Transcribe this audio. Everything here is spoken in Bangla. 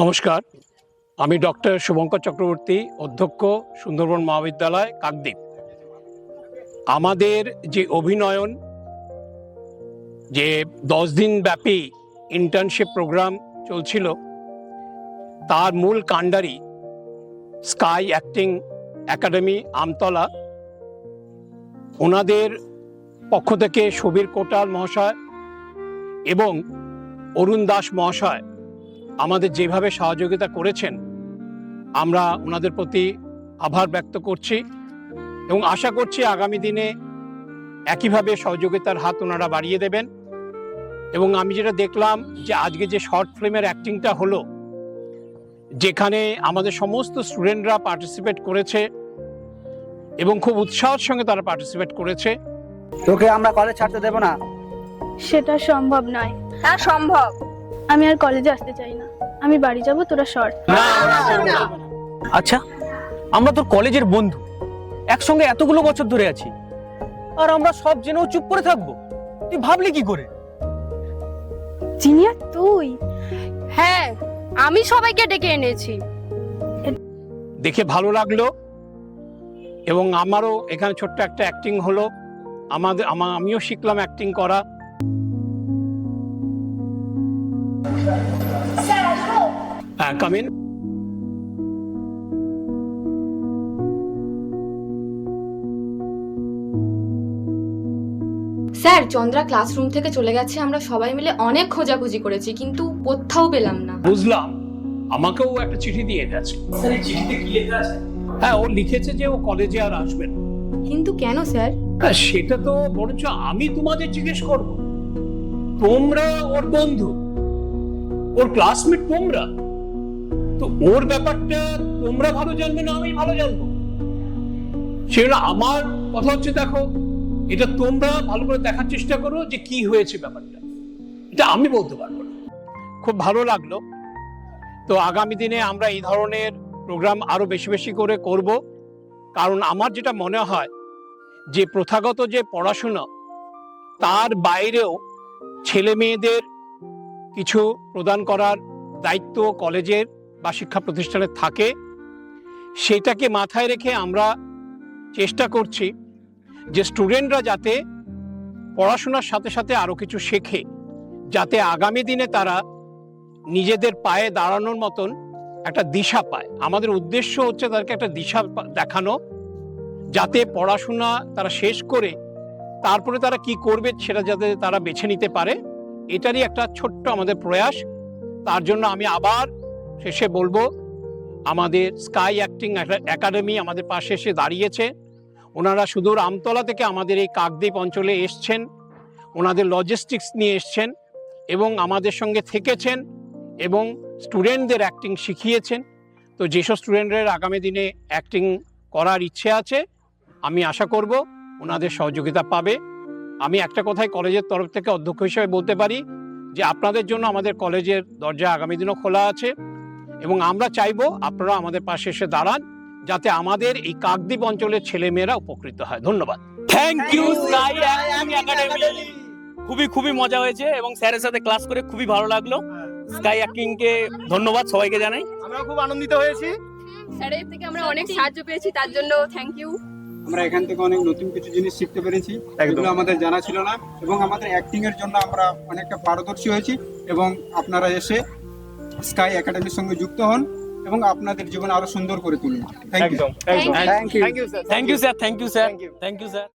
নমস্কার, আমি ডক্টর শুভঙ্কর চক্রবর্তী, অধ্যক্ষ, সুন্দরবন মহাবিদ্যালয়, কাকদ্বীপ। আমাদের যে অভিনয়ন, যে 10 দিন ব্যাপী ইন্টার্নশিপ প্রোগ্রাম চলছিল, তার মূল কাণ্ডারি স্কাই অ্যাক্টিং একাডেমি আমতলা। ওনাদের পক্ষ থেকে সুবীর কোটাল মহাশয় এবং অরুণ দাস মহাশয় আমাদের যেভাবে সহযোগিতা করেছেন, আমরা ওনাদের প্রতি আভার ব্যক্ত করছি এবং আশা করছি আগামী দিনে একইভাবে সহযোগিতার হাত ওনারা বাড়িয়ে দেবেন। এবং আমি যেটা দেখলাম যে আজকে যে শর্ট ফিল্মের অ্যাক্টিংটা হলো, যেখানে আমাদের সমস্ত স্টুডেন্টরা পার্টিসিপেট করেছে এবং খুব উৎসাহের সঙ্গে তারা পার্টিসিপেট করেছে। তোকে আমরা কলেজ ছাড়তে দেব না। সেটা সম্ভব নয়। হ্যাঁ সম্ভব। আমি আর কলেজে আসতে চাই না, আমি বাড়ি যাব, তোরা শর্ট। আচ্ছা, আমরা তোর কলেজের বন্ধু, একসঙ্গে এতগুলো বছর ধরে আছি, আর আমরা সব জেনেও চুপ করে থাকবো? তুই ভাবলি কি করে? জিনিয়া তুই? হ্যাঁ, আমি সবাইকে ডেকে এনেছি। দেখে ভালো লাগলো এবং আমারও এখানে ছোট্ট একটা অ্যাক্টিং হলো। আমিও শিখলাম অ্যাক্টিং করা। Come in. Sir, Chandra classroom থেকে চলে গেছে। আমরা সবাই মিলে অনেক খোঁজাখুঁজি করেছি, কিন্তু কোথাও পেলাম না। বুঝলাম, আমাকেও একটা চিঠি দিয়ে গেছে। স্যার, এই চিঠিতে কি লেখা আছে? হ্যাঁ, ও লিখেছে যে ও কলেজে আর আসবে না। কিন্তু কেন স্যার? হ্যাঁ, সেটা তো বরঞ্চ আমি তোমাদের জিজ্ঞেস করব। তোমরা ওর বন্ধু, ওর ক্লাসমেট তোমরা, তো ওর ব্যাপারটা তোমরা ভালো জানবে না আমি ভালো জানবো? সেটা আমার কথা হচ্ছে, দেখো, এটা তোমরা ভালো করে দেখার চেষ্টা করো যে কি হয়েছে ব্যাপারটা, এটা আমি বলতে পারবো না। খুব ভালো লাগলো। তো আগামী দিনে আমরা এই ধরনের প্রোগ্রাম আরো বেশি বেশি করে করব, কারণ আমার যেটা মনে হয় যে প্রথাগত যে পড়াশোনা, তার বাইরেও ছেলে মেয়েদের কিছু প্রদান করার দায়িত্ব কলেজের বা শিক্ষা প্রতিষ্ঠানের থাকে। সেটাকে মাথায় রেখে আমরা চেষ্টা করছি যে স্টুডেন্টরা যাতে পড়াশোনার সাথে সাথে আরো কিছু শেখে, যাতে আগামী দিনে তারা নিজেদের পায়ে দাঁড়ানোর মতন একটা দিশা পায়। আমাদের উদ্দেশ্য হচ্ছে তাদেরকে একটা দিশা দেখানো, যাতে পড়াশোনা তারা শেষ করে তারপরে তারা কি করবে সেটা যাতে তারা বেছে নিতে পারে। এটারই একটা ছোট্ট আমাদের প্রয়াস। তার জন্য আমি আবার শেষে বলবো, আমাদের স্কাই অ্যাক্টিং একাডেমি আমাদের পাশে এসে দাঁড়িয়েছে। ওনারা সুদূর আমতলা থেকে আমাদের এই কাকদ্বীপ অঞ্চলে এসছেন, ওনাদের লজিস্টিক্স নিয়ে এসছেন এবং আমাদের সঙ্গে থেকেছেন এবং স্টুডেন্টদের অ্যাক্টিং শিখিয়েছেন। তো যেসব স্টুডেন্টদের আগামী দিনে অ্যাক্টিং করার ইচ্ছে আছে, আমি আশা করব ওনাদের সহযোগিতা পাবে। আমি একটা কথাই কলেজের তরফ থেকে অধ্যক্ষ হিসেবে বলতে পারি যে আপনাদের জন্য আমাদের কলেজের দরজা আগামী দিনও খোলা আছে এবং আমরা চাইবো আপনারা আমাদের পাশে এসে দাঁড়ান, যাতে আমাদের এই কাকদ্বীপ অঞ্চলের ছেলেমেয়েরা উপকৃত হয়। ধন্যবাদ। Thank you Sky Acting Academy. খুবই মজা হয়েছে এবং স্যারের সাথে ক্লাস করে খুবই ভালো লাগলো। স্কাই অ্যাক্টিং কে ধন্যবাদ সবাইকে জানাই। আমরা খুব আনন্দিত হয়েছি। স্যারের থেকে আমরা অনেক সাহায্য পেয়েছি, তার জন্য থ্যাংক ইউ। আমরা এখান থেকে অনেক নতুন কিছু জিনিস শিখতে পেরেছি, এগুলো আমাদের জানা ছিল না, এবং আমাদের অ্যাক্টিং এর জন্য আমরা অনেকটা পারদর্শী হয়েছি। এবং আপনারা এসে স্কাই একাডেমির সঙ্গে যুক্ত হন এবং আপনাদের জীবন আরো সুন্দর করে তুলুন। Thank you. একদম। Thank you sir. Thank you sir. Thank you sir.